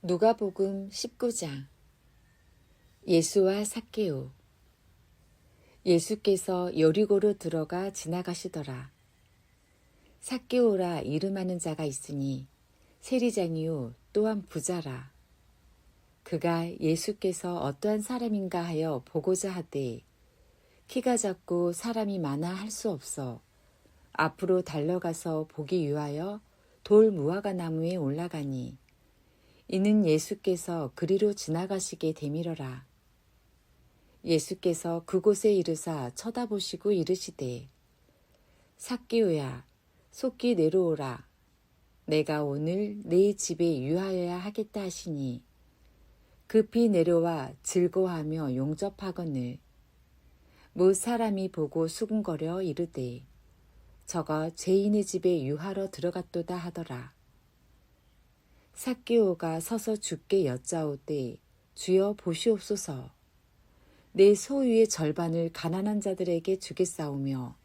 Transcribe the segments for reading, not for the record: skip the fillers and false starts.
누가복음 19장. 예수와 삭개오. 예수께서 여리고로 들어가 지나가시더라. 삭개오라 이름하는 자가 있으니 세리장이요 또한 부자라. 그가 예수께서 어떠한 사람인가 하여 보고자 하되 키가 작고 사람이 많아 할 수 없어 앞으로 달려가서 보기 위하여 돌 무화과 나무에 올라가니 이는 예수께서 그리로 지나가시게 되밀어라. 예수께서 그곳에 이르사 쳐다보시고 이르시되 삭개오야 속히 내려오라. 내가 오늘 네 집에 유하여야 하겠다 하시니 급히 내려와 즐거워하며 용접하거늘 못 사람이 보고 수군거려 이르되 저가 죄인의 집에 유하러 들어갔도다 하더라. 삭개오가 서서 주께 여짜오되 주여 보시옵소서. 내 소유의 절반을 가난한 자들에게 주겠사오며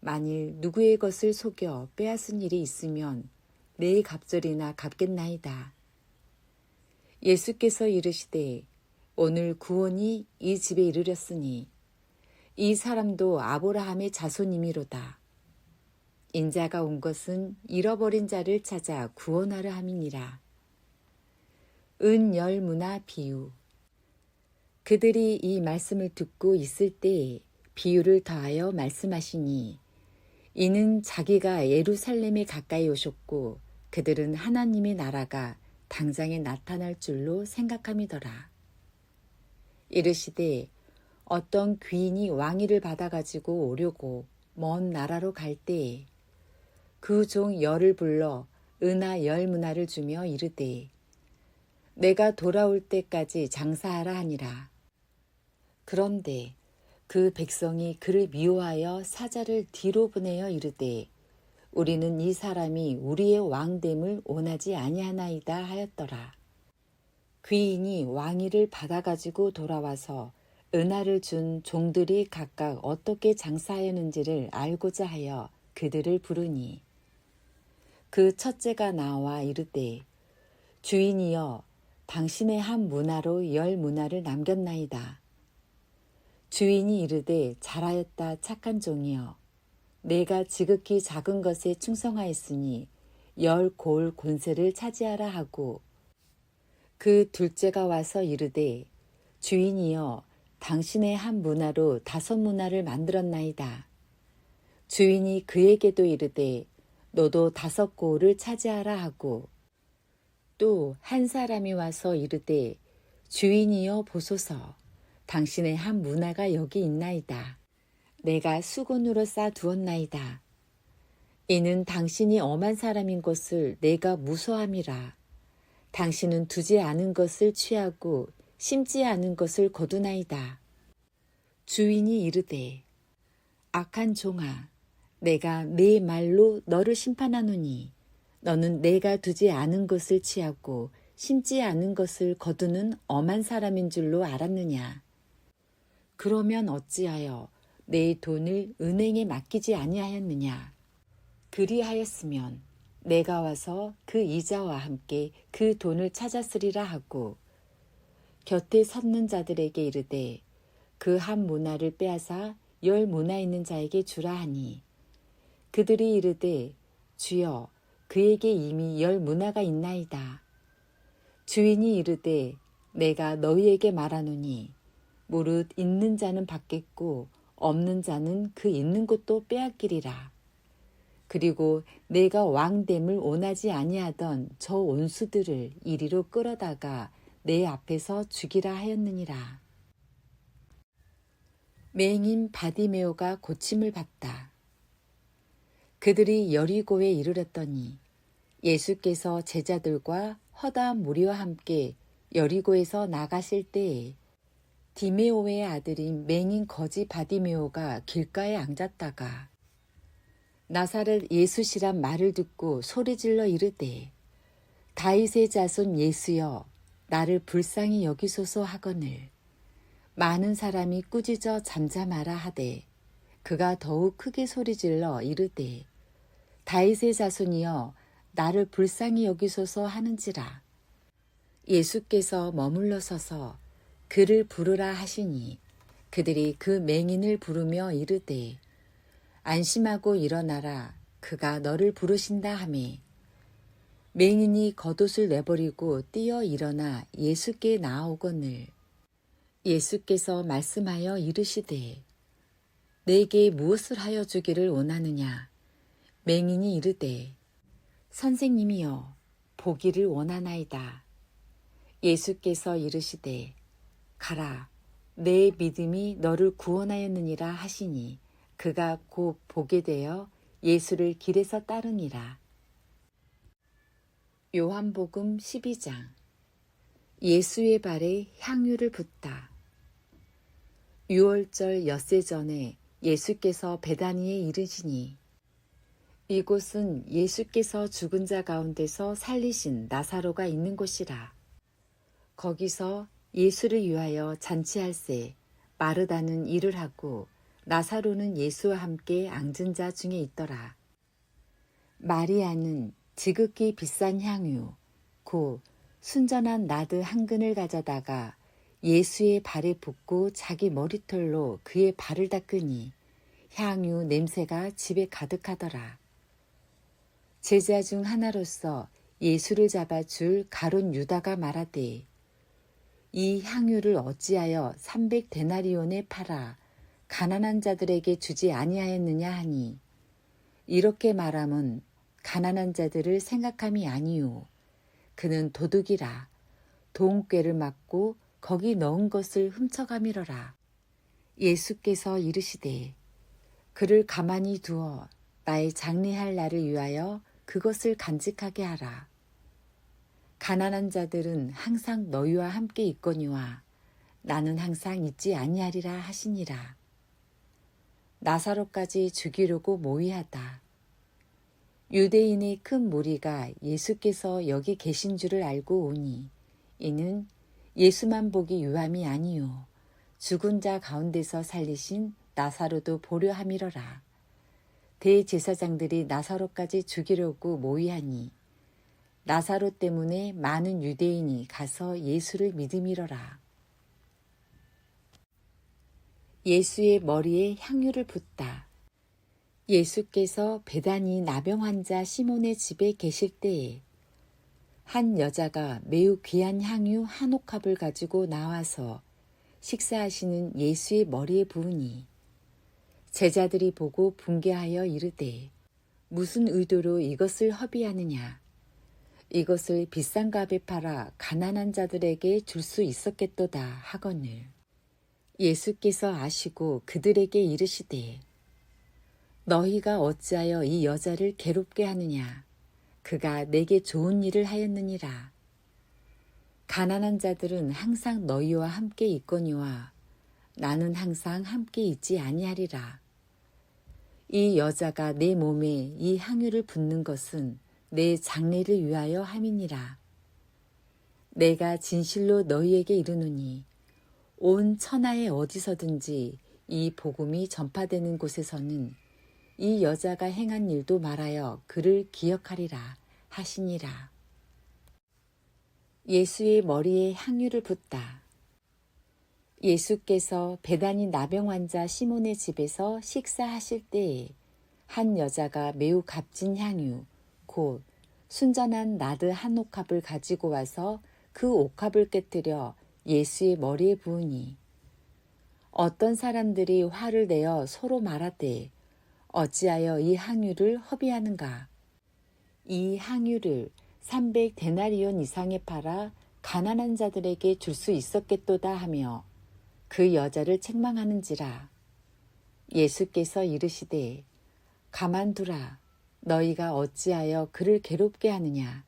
만일 누구의 것을 속여 빼앗은 일이 있으면 내 갑절이나 갚겠나이다. 예수께서 이르시되 오늘 구원이 이 집에 이르렀으니 이 사람도 아브라함의 자손이미로다. 인자가 온 것은 잃어버린 자를 찾아 구원하려 함이니라. 은열무나 비유. 그들이 이 말씀을 듣고 있을 때에 비유를 더하여 말씀하시니 이는 자기가 예루살렘에 가까이 오셨고 그들은 하나님의 나라가 당장에 나타날 줄로 생각함이더라. 이르시되 어떤 귀인이 왕위를 받아가지고 오려고 먼 나라로 갈 때에 그 종 열을 불러 은하 10문화를 주며 이르되 내가 돌아올 때까지 장사하라 하니라. 그런데 그 백성이 그를 미워하여 사자를 뒤로 보내어 이르되 우리는 이 사람이 우리의 왕됨을 원하지 아니하나이다 하였더라. 귀인이 왕위를 받아가지고 돌아와서 은하를 준 종들이 각각 어떻게 장사하였는지를 알고자 하여 그들을 부르니 그 첫째가 나와 이르되 주인이여 당신의 한 문화로 10문화를 남겼나이다. 주인이 이르되 잘하였다 착한 종이여 내가 지극히 작은 것에 충성하였으니 10골 권세를 차지하라 하고 그 둘째가 와서 이르되 주인이여 당신의 한 문화로 5문화를 만들었나이다. 주인이 그에게도 이르되 너도 5골을 차지하라 하고 또 한 사람이 와서 이르되 주인이여 보소서 당신의 한 문화가 여기 있나이다. 내가 수건으로 싸두었나이다. 이는 당신이 엄한 사람인 것을 내가 무서함이라. 당신은 두지 않은 것을 취하고 심지 않은 것을 거두나이다. 주인이 이르되 악한 종아 내가 내 말로 너를 심판하노니 너는 내가 두지 않은 것을 취하고 심지 않은 것을 거두는 엄한 사람인 줄로 알았느냐. 그러면 어찌하여 내 돈을 은행에 맡기지 아니하였느냐. 그리하였으면 내가 와서 그 이자와 함께 그 돈을 찾았으리라 하고 곁에 섰는 자들에게 이르되 그 한 문화를 빼앗아 10문화 있는 자에게 주라 하니 그들이 이르되 주여 그에게 이미 10문화가 있나이다. 주인이 이르되 내가 너희에게 말하노니 무릇 있는 자는 받겠고 없는 자는 그 있는 것도 빼앗기리라. 그리고 내가 왕됨을 원하지 아니하던 저 원수들을 이리로 끌어다가 내 앞에서 죽이라 하였느니라. 맹인 바디메오가 고침을 받다. 그들이 여리고에 이르렀더니 예수께서 제자들과 허다한 무리와 함께 여리고에서 나가실 때에 디메오의 아들인 맹인 거지 바디메오가 길가에 앉았다가 나사렛 예수시란 말을 듣고 소리질러 이르되 다윗의 자손 예수여 나를 불쌍히 여기소서 하거늘 많은 사람이 꾸짖어 잠잠하라 하되 그가 더욱 크게 소리질러 이르되 다윗의 자손이여 나를 불쌍히 여기소서 하는지라. 예수께서 머물러 서서 그를 부르라 하시니 그들이 그 맹인을 부르며 이르되 안심하고 일어나라 그가 너를 부르신다 하매 맹인이 겉옷을 내버리고 뛰어 일어나 예수께 나아오거늘 예수께서 말씀하여 이르시되 내게 무엇을 하여 주기를 원하느냐 맹인이 이르되 선생님이여 보기를 원하나이다. 예수께서 이르시되 가라 내 믿음이 너를 구원하였느니라 하시니 그가 곧 보게 되어 예수를 길에서 따르니라. 요한복음 12장 예수의 발에 향유를 붓다. 6월절 엿새 전에 예수께서 베다니에 이르시니 이곳은 예수께서 죽은 자 가운데서 살리신 나사로가 있는 곳이라. 거기서 예수를 위하여 잔치할새 마르다는 일을 하고 나사로는 예수와 함께 앉은 자 중에 있더라. 마리아는 지극히 비싼 향유 곧 순전한 나드 한 근을 가져다가 예수의 발에 붓고 자기 머리털로 그의 발을 닦으니 향유 냄새가 집에 가득하더라. 제자 중 하나로서 예수를 잡아줄 가룟 유다가 말하되 이 향유를 어찌하여 300데나리온에 팔아 가난한 자들에게 주지 아니하였느냐 하니 이렇게 말함은 가난한 자들을 생각함이 아니요 그는 도둑이라 도움꾀를 맞고 거기 넣은 것을 훔쳐가미러라. 예수께서 이르시되 그를 가만히 두어 나의 장례할 날을 위하여 그것을 간직하게 하라. 가난한 자들은 항상 너희와 함께 있거니와 나는 항상 있지 아니하리라 하시니라. 나사로까지 죽이려고 모의하다. 유대인의 큰 무리가 예수께서 여기 계신 줄을 알고 오니 이는 예수만 보기 유함이 아니요 죽은 자 가운데서 살리신 나사로도 보려 함이러라. 대제사장들이 나사로까지 죽이려고 모의하니 나사로 때문에 많은 유대인이 가서 예수를 믿음이러라. 예수의 머리에 향유를 붓다. 예수께서 베다니 나병 환자 시몬의 집에 계실 때에 한 여자가 매우 귀한 향유 한 옥합을 가지고 나와서 식사하시는 예수의 머리에 부으니 제자들이 보고 분개하여 이르되 무슨 의도로 이것을 허비하느냐. 이것을 비싼 값에 팔아 가난한 자들에게 줄 수 있었겠도다 하거늘. 예수께서 아시고 그들에게 이르시되 너희가 어찌하여 이 여자를 괴롭게 하느냐. 그가 내게 좋은 일을 하였느니라. 가난한 자들은 항상 너희와 함께 있거니와 나는 항상 함께 있지 아니하리라. 이 여자가 내 몸에 이 향유를 붓는 것은 내 장례를 위하여 함이니라. 내가 진실로 너희에게 이르노니 온 천하에 어디서든지 이 복음이 전파되는 곳에서는 이 여자가 행한 일도 말하여 그를 기억하리라 하시니라. 예수의 머리에 향유를 붓다. 예수께서 베다니 나병 환자 시몬의 집에서 식사하실 때에 한 여자가 매우 값진 향유 곧 순전한 나드 한 옥합을 가지고 와서 그 옥합을 깨뜨려 예수의 머리에 부으니 어떤 사람들이 화를 내어 서로 말하되 어찌하여 이 향유를 허비하는가. 이 향유를 300데나리온 이상에 팔아 가난한 자들에게 줄 수 있었겠도다 하며 그 여자를 책망하는지라. 예수께서 이르시되 가만두라. 너희가 어찌하여 그를 괴롭게 하느냐.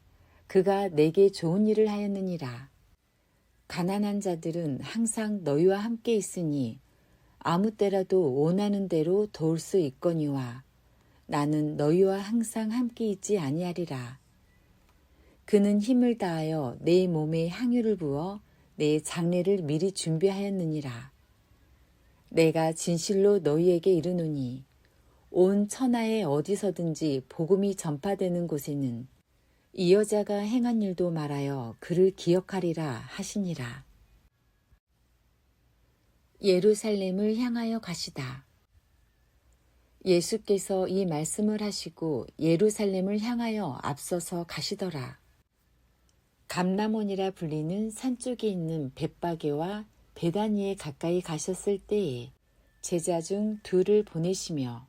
그가 내게 좋은 일을 하였느니라. 가난한 자들은 항상 너희와 함께 있으니 아무 때라도 원하는 대로 도울 수 있거니와 나는 너희와 항상 함께 있지 아니하리라. 그는 힘을 다하여 내 몸에 향유를 부어 내 장례를 미리 준비하였느니라. 내가 진실로 너희에게 이르노니 온 천하에 어디서든지 복음이 전파되는 곳에는 이 여자가 행한 일도 말하여 그를 기억하리라 하시니라. 예루살렘을 향하여 가시다. 예수께서 이 말씀을 하시고 예루살렘을 향하여 앞서서 가시더라. 감람원이라 불리는 산 쪽에 있는 벳바게와 베다니에 가까이 가셨을 때에 제자 중 둘을 보내시며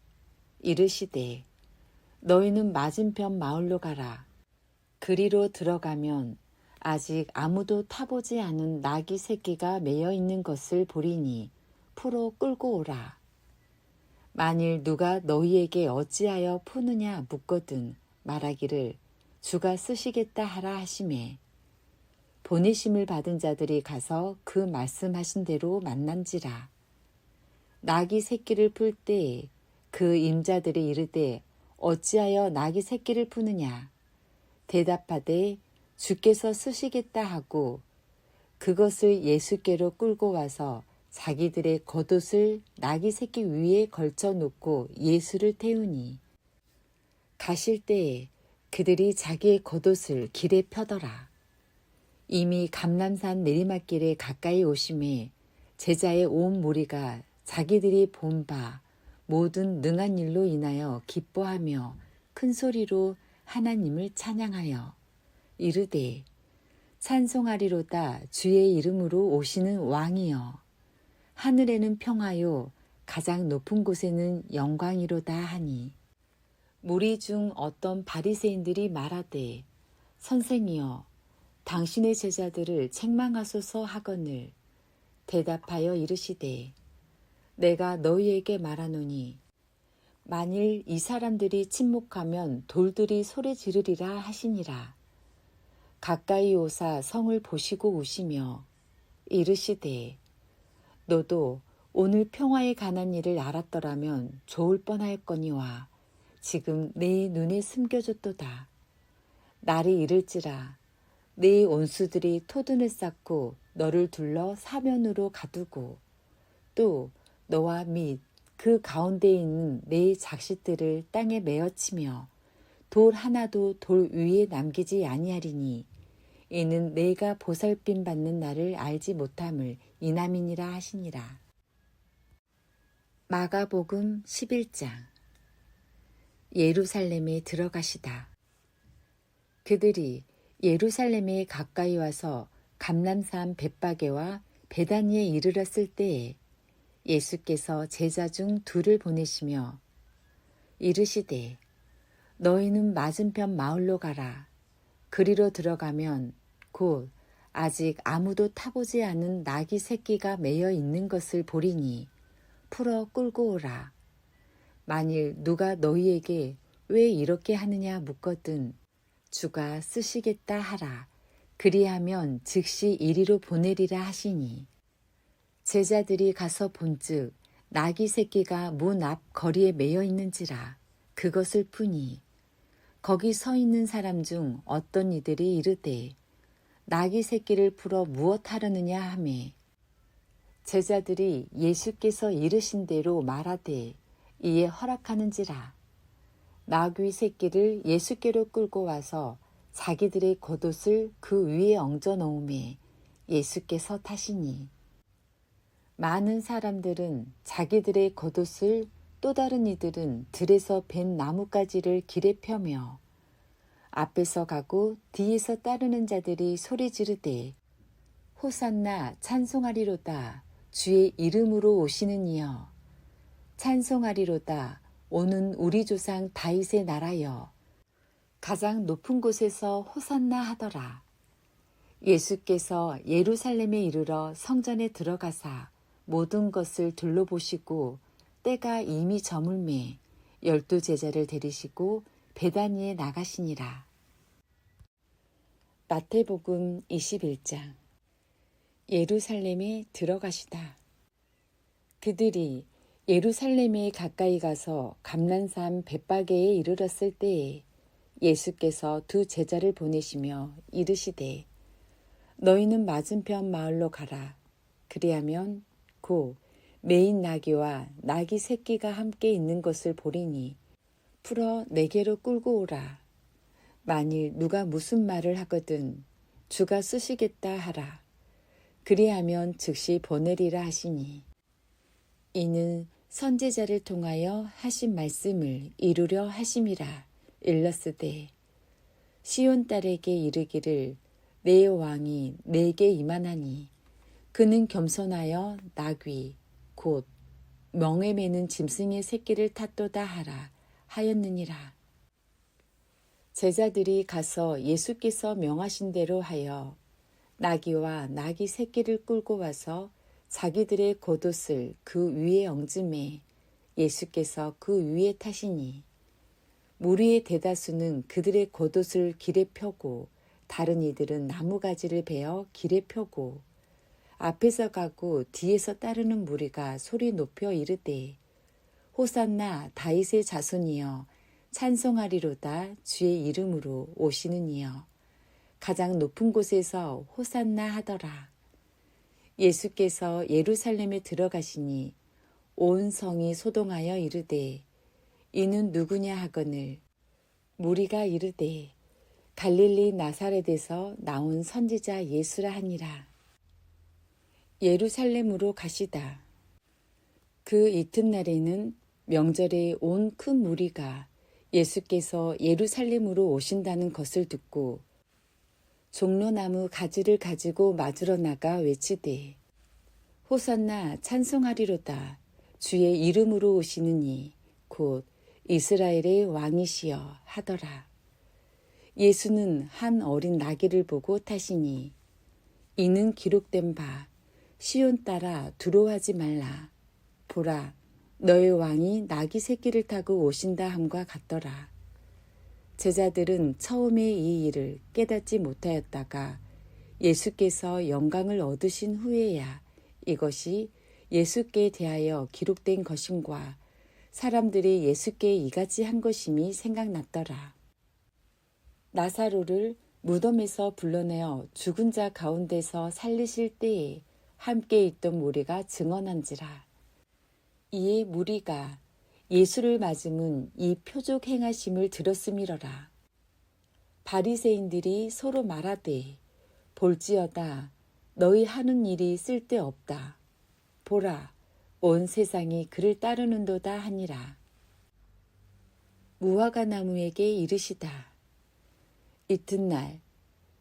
이르시되 너희는 맞은편 마을로 가라. 그리로 들어가면 아직 아무도 타보지 않은 나귀 새끼가 매여 있는 것을 보리니 풀어 끌고 오라. 만일 누가 너희에게 어찌하여 푸느냐 묻거든 말하기를 주가 쓰시겠다 하라 하시매 보내심을 받은 자들이 가서 그 말씀하신 대로 만난지라. 나귀 새끼를 풀 때 그 임자들이 이르되 어찌하여 나귀 새끼를 푸느냐 대답하되 주께서 쓰시겠다 하고 그것을 예수께로 끌고 와서 자기들의 겉옷을 나귀 새끼 위에 걸쳐 놓고 예수를 태우니 가실 때에 그들이 자기의 겉옷을 길에 펴더라. 이미 감람산 내리막길에 가까이 오심에 제자의 온 무리가 자기들이 본 바 모든 능한 일로 인하여 기뻐하며 큰 소리로 하나님을 찬양하여 이르되 찬송하리로다 주의 이름으로 오시는 왕이여 하늘에는 평화요 가장 높은 곳에는 영광이로다 하니 무리 중 어떤 바리새인들이 말하되 선생이여 당신의 제자들을 책망하소서 하거늘 대답하여 이르시되 내가 너희에게 말하노니 만일 이 사람들이 침묵하면 돌들이 소리 지르리라 하시니라. 가까이 오사 성을 보시고 우시며 이르시되 너도 오늘 평화에 관한 일을 알았더라면 좋을 뻔하였거니와 지금 내 눈에 숨겨졌도다. 날이 이를지라 네 온수들이 토둔을 쌓고 너를 둘러 사면으로 가두고 또 너와 및 그 가운데에 있는 네 작식들을 땅에 메어치며 돌 하나도 돌 위에 남기지 아니하리니 이는 내가 보살핌 받는 날을 알지 못함을 이남이니라 하시니라. 마가복음 11장. 예루살렘에 들어가시다. 그들이 예루살렘에 가까이 와서 감람산 벳바게와 베다니에 이르렀을 때에 예수께서 제자 중 둘을 보내시며 이르시되 너희는 맞은편 마을로 가라. 그리로 들어가면 곧 아직 아무도 타보지 않은 나귀 새끼가 매여 있는 것을 보리니 풀어 끌고 오라. 만일 누가 너희에게 왜 이렇게 하느냐 묻거든 주가 쓰시겠다 하라. 그리하면 즉시 이리로 보내리라 하시니 제자들이 가서 본즉 나귀 새끼가 문 앞 거리에 매여 있는지라 그것을 푸니 거기 서 있는 사람 중 어떤 이들이 이르되 나귀 새끼를 풀어 무엇 하려느냐 하매 제자들이 예수께서 이르신 대로 말하되 이에 허락하는지라. 나귀 새끼를 예수께로 끌고 와서 자기들의 겉옷을 그 위에 얹어 놓음에 예수께서 타시니 많은 사람들은 자기들의 겉옷을 또 다른 이들은 들에서 벤 나뭇가지를 길에 펴며 앞에서 가고 뒤에서 따르는 자들이 소리 지르되 호산나 찬송하리로다 주의 이름으로 오시는 이여 찬송하리로다 오는 우리 조상 다윗의 나라여 가장 높은 곳에서 호산나 하더라. 예수께서 예루살렘에 이르러 성전에 들어가사 모든 것을 둘러보시고 때가 이미 저물매 12 제자를 데리시고 베다니에 나가시니라. 마태복음 21장. 예루살렘에 들어가시다. 그들이 예루살렘에 가까이 가서 감람산 벳바게에 이르렀을 때에 예수께서 두 제자를 보내시며 이르시되 너희는 맞은편 마을로 가라. 그리하면 곧 매인 나귀와 나귀 새끼가 함께 있는 것을 보리니 풀어 내게로 끌고 오라. 만일 누가 무슨 말을 하거든 주가 쓰시겠다 하라. 그리하면 즉시 보내리라 하시니 이는 선지자를 통하여 하신 말씀을 이루려 하심이라. 일렀으되 시온 딸에게 이르기를 내 왕이 내게 임하나니 그는 겸손하여 나귀 곧 멍에 매는 짐승의 새끼를 탔도다 하라 하였느니라. 제자들이 가서 예수께서 명하신 대로 하여 나귀와 나귀 새끼를 끌고 와서 자기들의 겉옷을 그 위에 엉즘해 예수께서 그 위에 타시니 무리의 대다수는 그들의 겉옷을 길에 펴고 다른 이들은 나무가지를 베어 길에 펴고 앞에서 가고 뒤에서 따르는 무리가 소리 높여 이르되 호산나 다윗의 자손이여 찬송하리로다 주의 이름으로 오시는 이여 가장 높은 곳에서 호산나 하더라. 예수께서 예루살렘에 들어가시니 온 성이 소동하여 이르되 이는 누구냐 하거늘 무리가 이르되 갈릴리 나사렛에서 나온 선지자 예수라 하니라. 예루살렘으로 가시다. 그 이튿날에는 명절에 온 큰 무리가 예수께서 예루살렘으로 오신다는 것을 듣고 종로나무 가지를 가지고 맞으러 나가 외치되 호산나 찬송하리로다 주의 이름으로 오시는 이 곧 이스라엘의 왕이시여 하더라. 예수는 한 어린 나귀를 보고 타시니 이는 기록된 바 시온 딸아 두려워하지 말라. 보라 너의 왕이 나귀 새끼를 타고 오신다 함과 같더라. 제자들은 처음에 이 일을 깨닫지 못하였다가 예수께서 영광을 얻으신 후에야 이것이 예수께 대하여 기록된 것임과 사람들이 예수께 이같이 한 것임이 생각났더라. 나사로를 무덤에서 불러내어 죽은 자 가운데서 살리실 때에 함께 있던 무리가 증언한지라. 이에 무리가 예수를 맞음은 이 표적 행하심을 들었음이러라. 바리새인들이 서로 말하되 볼지어다 너희 하는 일이 쓸데없다. 보라 온 세상이 그를 따르는도다 하니라. 무화과 나무에게 이르시다. 이튿날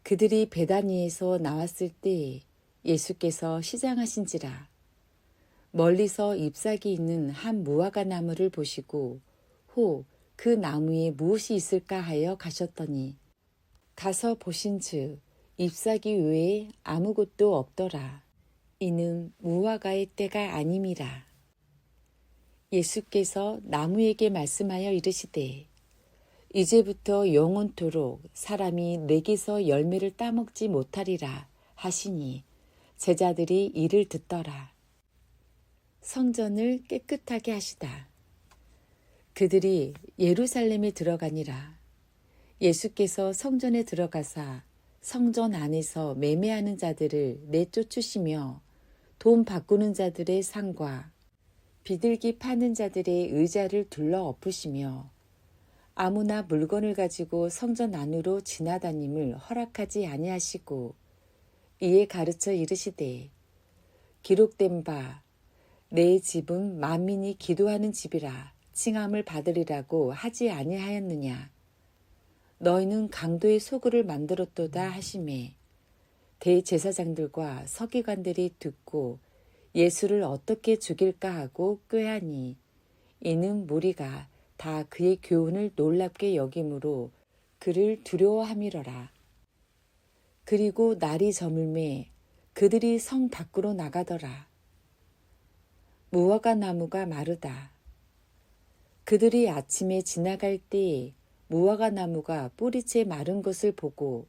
그들이 베다니에서 나왔을 때 예수께서 시장하신지라. 멀리서 잎사귀 있는 한 무화과 나무를 보시고 호 그 나무에 무엇이 있을까 하여 가셨더니 가서 보신즉 잎사귀 외에 아무것도 없더라. 이는 무화과의 때가 아님이라. 예수께서 나무에게 말씀하여 이르시되 이제부터 영원토록 사람이 내게서 열매를 따먹지 못하리라 하시니 제자들이 이를 듣더라. 성전을 깨끗하게 하시다. 그들이 예루살렘에 들어가니라. 예수께서 성전에 들어가사 성전 안에서 매매하는 자들을 내쫓으시며 돈 바꾸는 자들의 상과 비둘기 파는 자들의 의자를 둘러 엎으시며 아무나 물건을 가지고 성전 안으로 지나다님을 허락하지 아니하시고 이에 가르쳐 이르시되 기록된 바 내 집은 만민이 기도하는 집이라 칭함을 받으리라고 하지 아니하였느냐. 너희는 강도의 소굴을 만들었도다 하시매 대제사장들과 서기관들이 듣고 예수를 어떻게 죽일까 하고 꾀하니 이는 무리가 다 그의 교훈을 놀랍게 여김으로 그를 두려워함이러라. 그리고 날이 저물매 그들이 성 밖으로 나가더라. 무화과 나무가 마르다. 그들이 아침에 지나갈 때에 무화과 나무가 뿌리채 마른 것을 보고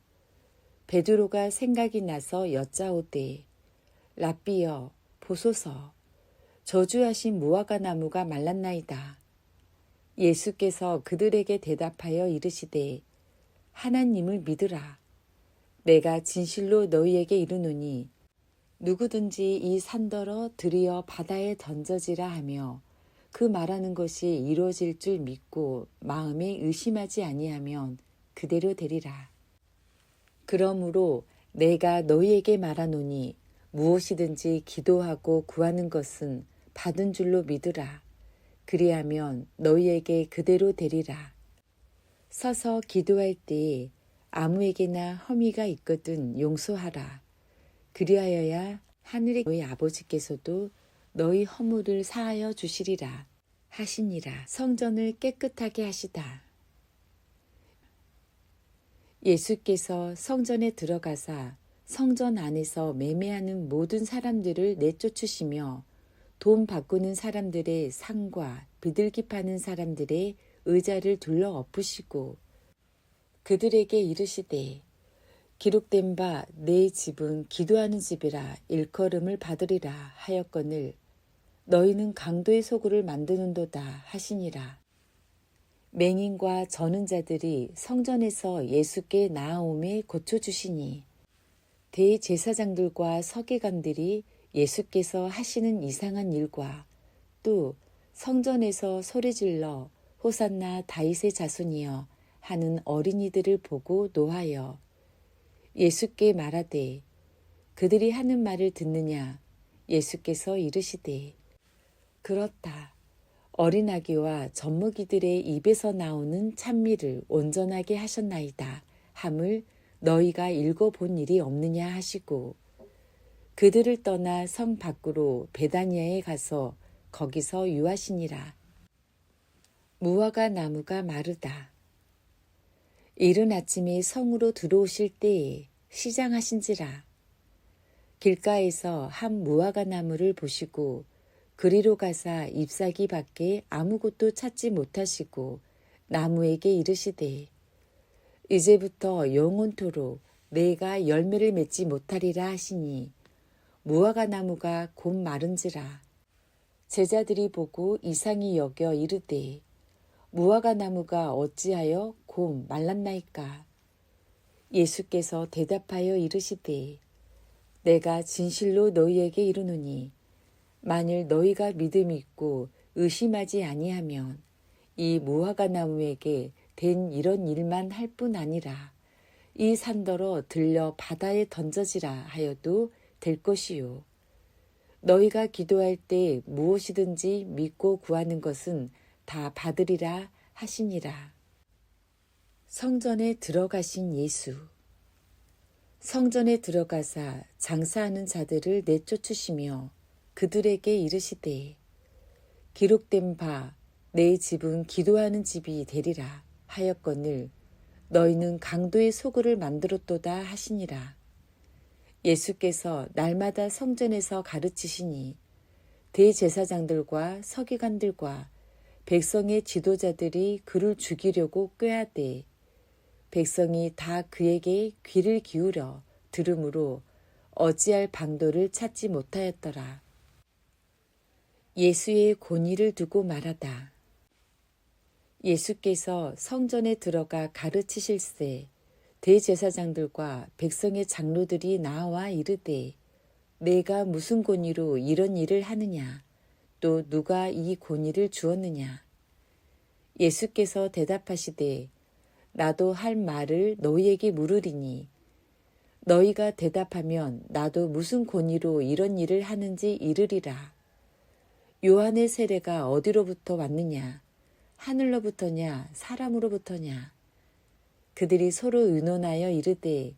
베드로가 생각이 나서 여짜오되 랍비여 보소서 저주하신 무화과 나무가 말랐나이다. 예수께서 그들에게 대답하여 이르시되 하나님을 믿으라. 내가 진실로 너희에게 이르노니 누구든지 이 산더러 들이어 바다에 던져지라 하며 그 말하는 것이 이루어질 줄 믿고 마음에 의심하지 아니하면 그대로 되리라. 그러므로 내가 너희에게 말하노니 무엇이든지 기도하고 구하는 것은 받은 줄로 믿으라. 그리하면 너희에게 그대로 되리라. 서서 기도할 때에 아무에게나 허미가 있거든 용서하라. 그리하여야 하늘의 너희 아버지께서도 너희 허물을 사하여 주시리라 하시니라. 성전을 깨끗하게 하시다. 예수께서 성전에 들어가사 성전 안에서 매매하는 모든 사람들을 내쫓으시며 돈 바꾸는 사람들의 상과 비둘기 파는 사람들의 의자를 둘러 엎으시고 그들에게 이르시되 기록된 바 내 집은 기도하는 집이라 일컬음을 받으리라 하였거늘 너희는 강도의 소굴을 만드는도다 하시니라. 맹인과 저는 자들이 성전에서 예수께 나아오매 고쳐주시니 대제사장들과 서기관들이 예수께서 하시는 이상한 일과 또 성전에서 소리질러 호산나 다윗의 자손이여 하는 어린이들을 보고 노하여 예수께 말하되 그들이 하는 말을 듣느냐. 예수께서 이르시되 그렇다. 어린아기와 젖먹이들의 입에서 나오는 찬미를 온전하게 하셨나이다 함을 너희가 읽어본 일이 없느냐 하시고 그들을 떠나 성 밖으로 베다니아에 가서 거기서 유하시니라. 무화과 나무가 마르다. 이른 아침에 성으로 들어오실 때에 시장하신지라. 길가에서 한 무화과 나무를 보시고 그리로 가사 잎사귀 밖에 아무것도 찾지 못하시고 나무에게 이르시되 이제부터 영원토록 내가 열매를 맺지 못하리라 하시니 무화과 나무가 곧 마른지라. 제자들이 보고 이상히 여겨 이르되 무화과 나무가 어찌하여 곧 말랐나이까. 예수께서 대답하여 이르시되 내가 진실로 너희에게 이르노니 만일 너희가 믿음이 있고 의심하지 아니하면 이 무화과 나무에게 된 이런 일만 할 뿐 아니라 이 산더러 들려 바다에 던져지라 하여도 될 것이요. 너희가 기도할 때 무엇이든지 믿고 구하는 것은 다 받으리라 하시니라. 성전에 들어가신 예수. 성전에 들어가사 장사하는 자들을 내쫓으시며 그들에게 이르시되 기록된 바 내 집은 기도하는 집이 되리라 하였거늘 너희는 강도의 소굴을 만들었도다 하시니라. 예수께서 날마다 성전에서 가르치시니 대제사장들과 서기관들과 백성의 지도자들이 그를 죽이려고 꾀하되 백성이 다 그에게 귀를 기울여 들으므로 어찌할 방도를 찾지 못하였더라. 예수의 권위를 두고 말하다. 예수께서 성전에 들어가 가르치실세 대제사장들과 백성의 장로들이 나와 이르되 내가 무슨 권위로 이런 일을 하느냐 또 누가 이 권위를 주었느냐. 예수께서 대답하시되 나도 할 말을 너희에게 물으리니 너희가 대답하면 나도 무슨 권위로 이런 일을 하는지 이르리라. 요한의 세례가 어디로부터 왔느냐 하늘로부터냐 사람으로부터냐. 그들이 서로 의논하여 이르되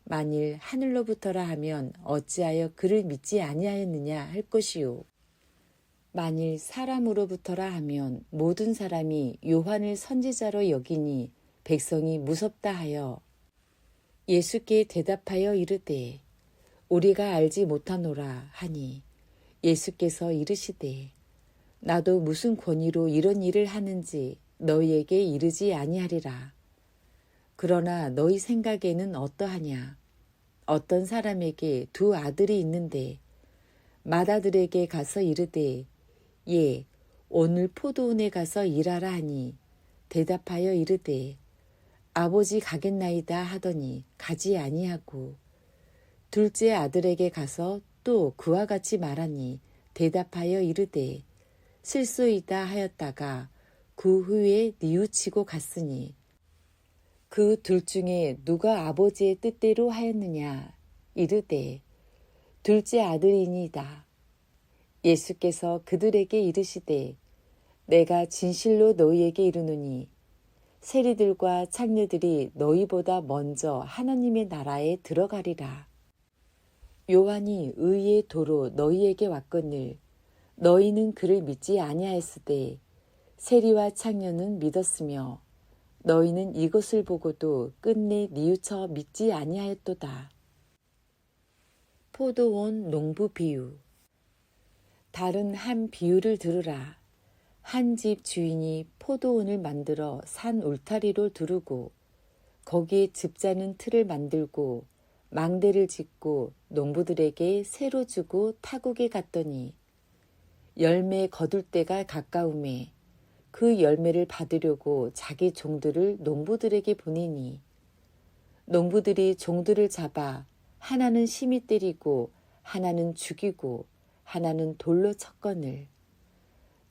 만일 하늘로부터라 하면 어찌하여 그를 믿지 아니하였느냐 할 것이요. 만일 사람으로부터라 하면 모든 사람이 요한을 선지자로 여기니 백성이 무섭다 하여 예수께 대답하여 이르되 우리가 알지 못하노라 하니 예수께서 이르시되 나도 무슨 권위로 이런 일을 하는지 너희에게 이르지 아니하리라. 그러나 너희 생각에는 어떠하냐. 어떤 사람에게 두 아들이 있는데 맏아들에게 가서 이르되 예 오늘 포도원에 가서 일하라 하니 대답하여 이르되 아버지 가겠나이다 하더니 가지 아니하고 둘째 아들에게 가서 또 그와 같이 말하니 대답하여 이르되 실소이다 하였다가 그 후에 뉘우치고 갔으니 그 둘 중에 누가 아버지의 뜻대로 하였느냐 이르되 둘째 아들이니이다. 예수께서 그들에게 이르시되 내가 진실로 너희에게 이르노니 세리들과 창녀들이 너희보다 먼저 하나님의 나라에 들어가리라. 요한이 의의 도로 너희에게 왔거늘 너희는 그를 믿지 아니하였으되 세리와 창녀는 믿었으며 너희는 이것을 보고도 끝내 뉘우쳐 믿지 아니하였도다. 포도원 농부 비유. 다른 한 비유를 들으라. 한 집 주인이 포도원을 만들어 산 울타리로 두르고 거기에 즙자는 틀을 만들고 망대를 짓고 농부들에게 새로 주고 타국에 갔더니 열매 거둘 때가 가까우매 그 열매를 받으려고 자기 종들을 농부들에게 보내니 농부들이 종들을 잡아 하나는 심히 때리고 하나는 죽이고 하나는 돌로 쳤거늘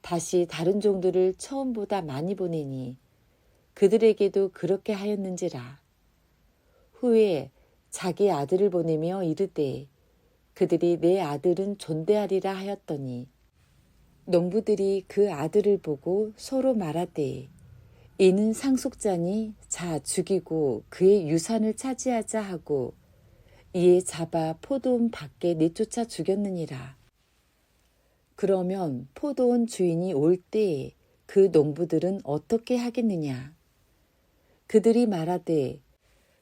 다시 다른 종들을 처음보다 많이 보내니 그들에게도 그렇게 하였는지라. 후에 자기 아들을 보내며 이르되 그들이 내 아들은 존대하리라 하였더니 농부들이 그 아들을 보고 서로 말하되 이는 상속자니 자 죽이고 그의 유산을 차지하자 하고 이에 잡아 포도원 밖에 내쫓아 죽였느니라. 그러면 포도원 주인이 올 때에 그 농부들은 어떻게 하겠느냐? 그들이 말하되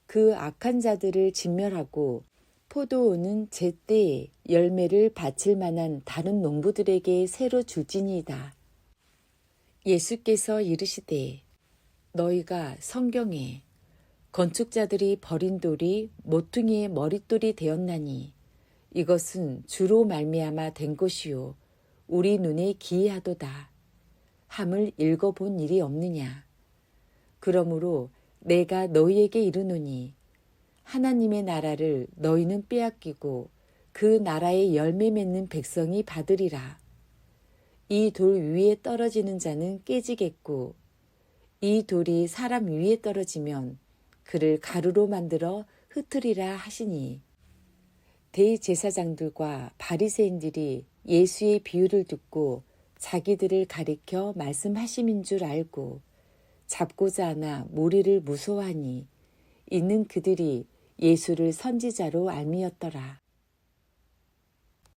그 악한 자들을 진멸하고 포도원은 제때에 열매를 바칠 만한 다른 농부들에게 새로 줄지니이다. 예수께서 이르시되 너희가 성경에 건축자들이 버린 돌이 모퉁이의 머릿돌이 되었나니 이것은 주로 말미암아 된 것이요 우리 눈에 기이하도다 함을 읽어본 일이 없느냐. 그러므로 내가 너희에게 이르노니 하나님의 나라를 너희는 빼앗기고 그 나라의 열매 맺는 백성이 받으리라. 이 돌 위에 떨어지는 자는 깨지겠고 이 돌이 사람 위에 떨어지면 그를 가루로 만들어 흩으리라 하시니 대제사장들과 바리새인들이 예수의 비유를 듣고 자기들을 가리켜 말씀하심인 줄 알고 잡고자 하나 무리를 무서워하니 이는 그들이 예수를 선지자로 알미었더라.